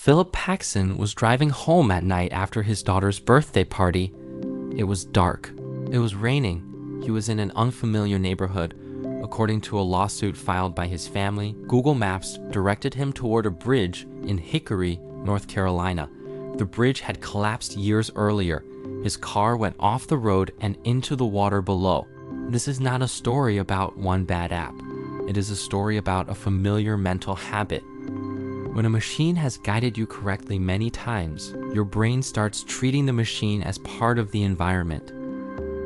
Philip Paxson was driving home at night after his daughter's birthday party. It was dark. It was raining. He was in an unfamiliar neighborhood. According to a lawsuit filed by his family, Google Maps directed him toward a bridge in Hickory, North Carolina. The bridge had collapsed years earlier. His car went off the road and into the water below. This is not a story about one bad app. It is a story about a familiar mental habit. When a machine has guided you correctly many times, your brain starts treating the machine as part of the environment.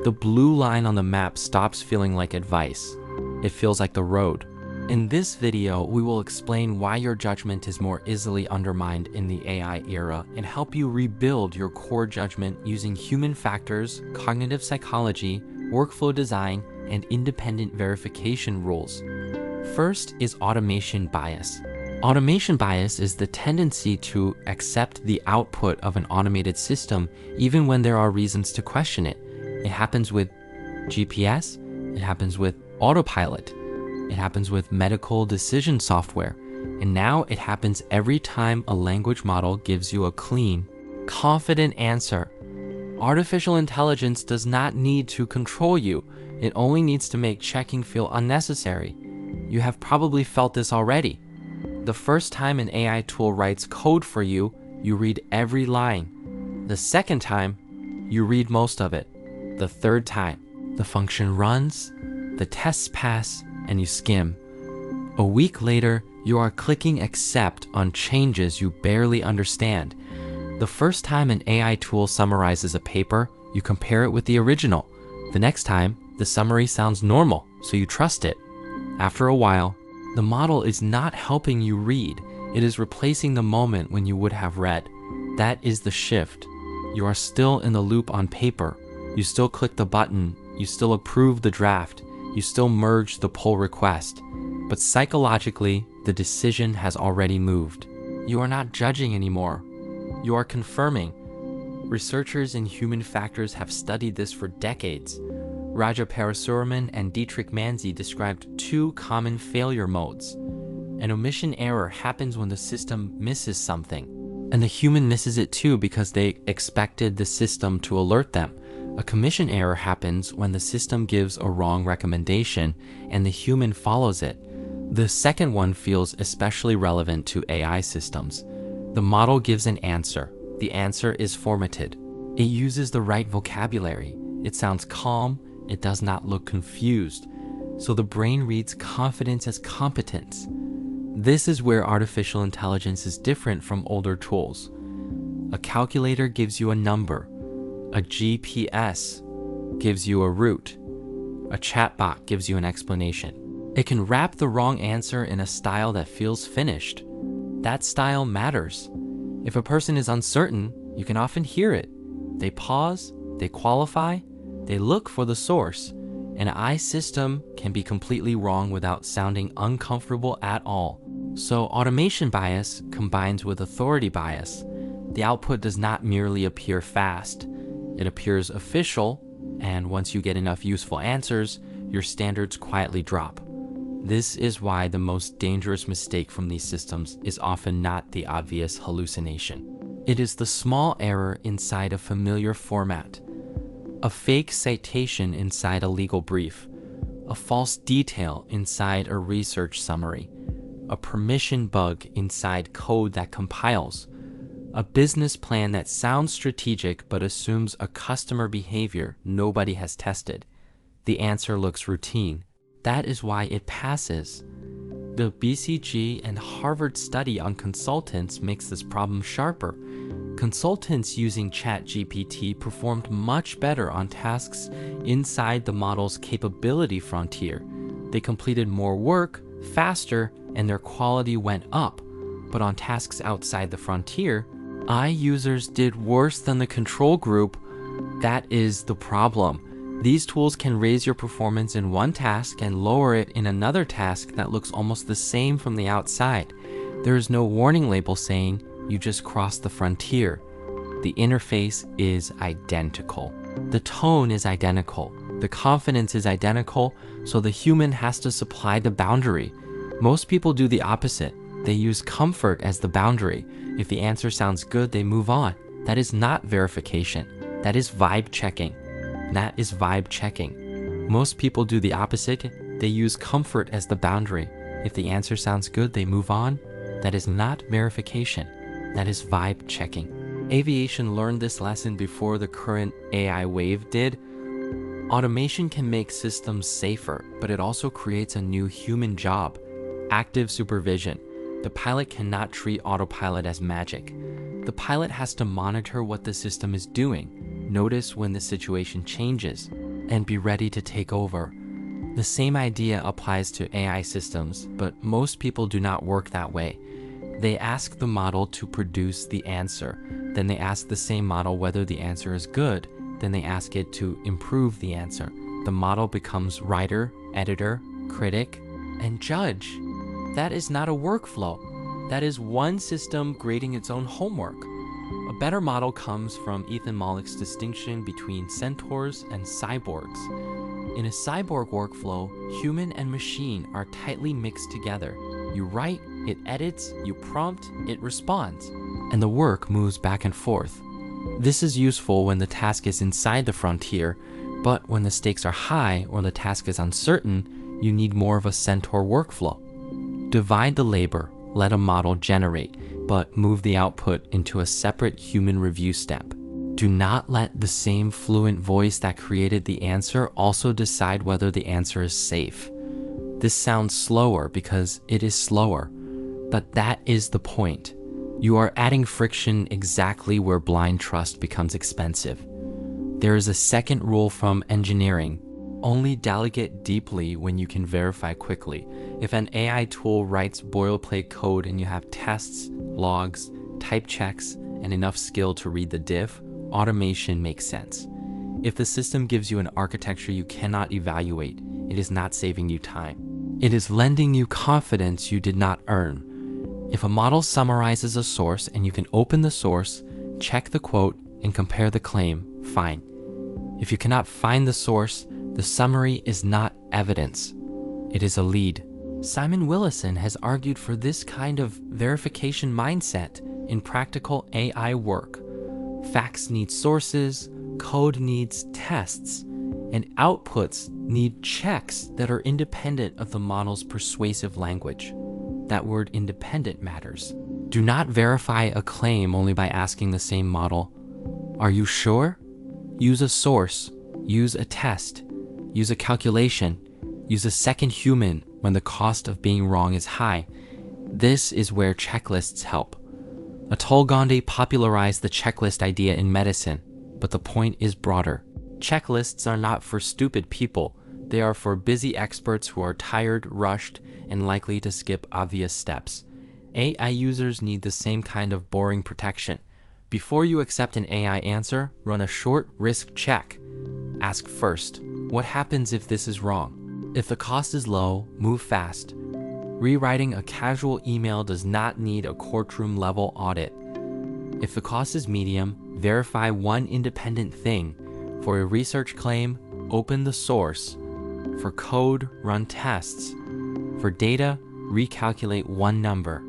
The blue line on the map stops feeling like advice. It feels like the road. In this video, we will explain why your judgment is more easily undermined in the AI era and help you rebuild your core judgment using human factors, cognitive psychology, workflow design, and independent verification rules. First is automation bias. Automation bias is the tendency to accept the output of an automated system even when there are reasons to question it. It happens with GPS, it happens with autopilot, it happens with medical decision software, and now it happens every time a language model gives you a clean, confident answer. Artificial intelligence does not need to control you. It only needs to make checking feel unnecessary. You have probably felt this already. The first time an AI tool writes code for you, you read every line. The second time, you read most of it. The third time, the function runs, the tests pass, and you skim. A week later, you are clicking accept on changes you barely understand. The first time an AI tool summarizes a paper, you compare it with the original. The next time, the summary sounds normal, so you trust it. After a while, the model is not helping you read. It is replacing the moment when you would have read. That is the shift. You are still in the loop on paper. You still click the button. You still approve the draft. You still merge the pull request. But psychologically, the decision has already moved. You are not judging anymore. You are confirming. Researchers in human factors have studied this for decades. Raja Parasuraman and Dietrich Manzi described two common failure modes. An omission error happens when the system misses something, and the human misses it too because they expected the system to alert them. A commission error happens when the system gives a wrong recommendation and the human follows it. The second one feels especially relevant to AI systems. The model gives an answer. The answer is formatted. It uses the right vocabulary. It sounds calm. It does not look confused. So the brain reads confidence as competence. This is where artificial intelligence is different from older tools. A calculator gives you a number. A GPS gives you a route. A chatbot gives you an explanation. It can wrap the wrong answer in a style that feels finished. That style matters. If a person is uncertain, you can often hear it. They pause, they qualify, they look for the source. An AI system can be completely wrong without sounding uncomfortable at all. So automation bias combines with authority bias. The output does not merely appear fast. It appears official, and once you get enough useful answers, your standards quietly drop. This is why the most dangerous mistake from these systems is often not the obvious hallucination. It is the small error inside a familiar format. A fake citation inside a legal brief, a false detail inside a research summary, a permission bug inside code that compiles, a business plan that sounds strategic but assumes a customer behavior nobody has tested. The answer looks routine. That is why it passes. The BCG and Harvard study on consultants makes this problem sharper. Consultants using ChatGPT performed much better on tasks inside the model's capability frontier. They completed more work, faster, and their quality went up. But on tasks outside the frontier, AI users did worse than the control group. That is the problem. These tools can raise your performance in one task and lower it in another task that looks almost the same from the outside. There is no warning label saying, you just crossed the frontier. The interface is identical. The tone is identical. The confidence is identical, so the human has to supply the boundary. Most people do the opposite. They use comfort as the boundary. If the answer sounds good, they move on. That is not verification. That is vibe checking. Most people do the opposite. They use comfort as the boundary. If the answer sounds good, they move on. That is not verification. That is vibe checking. Aviation learned this lesson before the current AI wave did. Automation can make systems safer, but it also creates a new human job: active supervision. The pilot cannot treat autopilot as magic. The pilot has to monitor what the system is doing, notice when the situation changes, and be ready to take over. The same idea applies to AI systems, but most people do not work that way. They ask the model to produce the answer. Then they ask the same model whether the answer is good. Then they ask it to improve the answer. The model becomes writer, editor, critic, and judge. That is not a workflow. That is one system grading its own homework. A better model comes from Ethan Mollick's distinction between centaurs and cyborgs. In a cyborg workflow, human and machine are tightly mixed together. You write, it edits, you prompt, it responds, and the work moves back and forth. This is useful when the task is inside the frontier, but when the stakes are high or the task is uncertain, you need more of a centaur workflow. Divide the labor, let a model generate, but move the output into a separate human review step. Do not let the same fluent voice that created the answer also decide whether the answer is safe. This sounds slower because it is slower, but that is the point. You are adding friction exactly where blind trust becomes expensive. There is a second rule from engineering: only delegate deeply when you can verify quickly. If an AI tool writes boilerplate code and you have tests, logs, type checks, and enough skill to read the diff, automation makes sense. If the system gives you an architecture you cannot evaluate, it is not saving you time. It is lending you confidence you did not earn. If a model summarizes a source and you can open the source, check the quote, and compare the claim, fine. If you cannot find the source, the summary is not evidence. It is a lead. Simon Willison has argued for this kind of verification mindset in practical AI work. Facts need sources, code needs tests, and outputs need checks that are independent of the model's persuasive language. That word independent matters. Do not verify a claim only by asking the same model, "Are you sure?" Use a source, use a test, use a calculation, use a second human when the cost of being wrong is high. This is where checklists help. Atul Gawande popularized the checklist idea in medicine, but the point is broader. Checklists are not for stupid people. They are for busy experts who are tired, rushed, and likely to skip obvious steps. AI users need the same kind of boring protection. Before you accept an AI answer, run a short risk check. Ask first, what happens if this is wrong? If the cost is low, move fast. Rewriting a casual email does not need a courtroom-level audit. If the cost is medium, verify one independent thing. For a research claim, open the source. For code, run tests. For data, recalculate one number.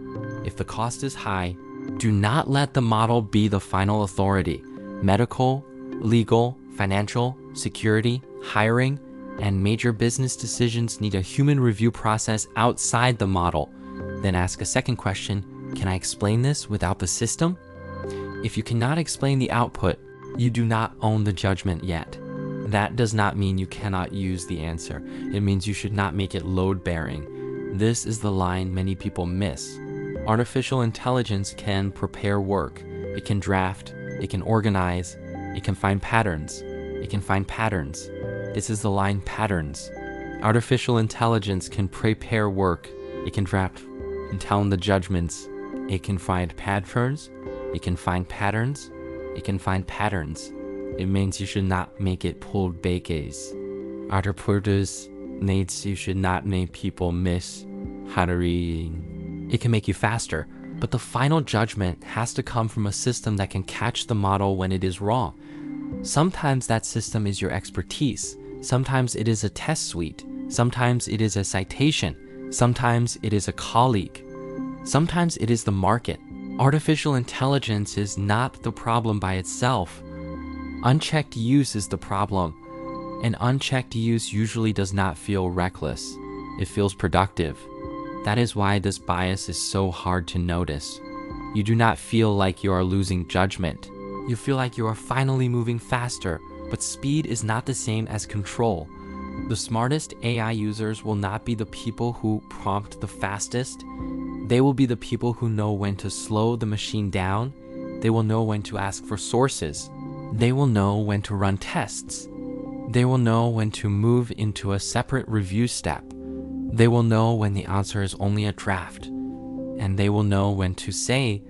If the cost is high, do not let the model be the final authority. Medical, legal, financial, security, hiring, and major business decisions need a human review process outside the model. Then ask a second question, can I explain this without the system? If you cannot explain the output, you do not own the judgment yet. That does not mean you cannot use the answer. It means you should not make it load-bearing. This is the line many people miss. Artificial intelligence can prepare work. It can draft. It can organize. It can find patterns. It can find patterns. This is the line patterns. Artificial intelligence can prepare work. It can draft and tell the judgments. It can find patterns. It can find patterns. It can find patterns. It means you should not make it pulled bakeries. Arthropods needs you should not make people miss how to read. It can make you faster, but the final judgment has to come from a system that can catch the model when it is wrong. Sometimes that system is your expertise. Sometimes it is a test suite. Sometimes it is a citation. Sometimes it is a colleague. Sometimes it is the market. Artificial intelligence is not the problem by itself. Unchecked use is the problem, and unchecked use usually does not feel reckless. It feels productive. That is why this bias is so hard to notice. You do not feel like you are losing judgment. You feel like you are finally moving faster, but speed is not the same as control. The smartest AI users will not be the people who prompt the fastest. They will be the people who know when to slow the machine down. They will know when to ask for sources. They will know when to run tests. They will know when to move into a separate review step. They will know when the answer is only a draft. And they will know when to say,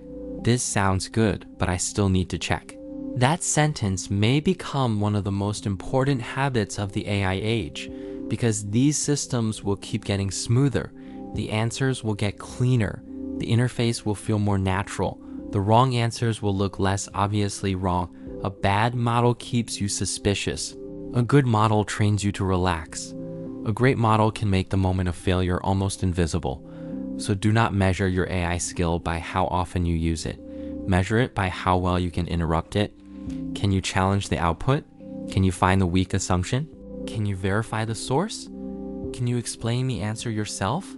"This sounds good, but I still need to check." That sentence may become one of the most important habits of the AI age, because these systems will keep getting smoother. The answers will get cleaner. The interface will feel more natural. The wrong answers will look less obviously wrong. A bad model keeps you suspicious. A good model trains you to relax. A great model can make the moment of failure almost invisible. So do not measure your AI skill by how often you use it. Measure it by how well you can interrupt it. Can you challenge the output? Can you find the weak assumption? Can you verify the source? Can you explain the answer yourself?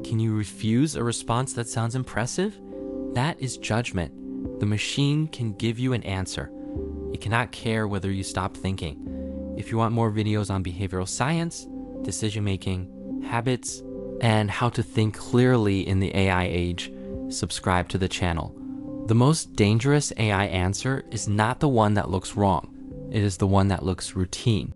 Can you refuse a response that sounds impressive? That is judgment. The machine can give you an answer. It cannot care whether you stop thinking. If you want more videos on behavioral science, decision-making, habits, and how to think clearly in the AI age, subscribe to the channel. The most dangerous AI answer is not the one that looks wrong. It is the one that looks routine.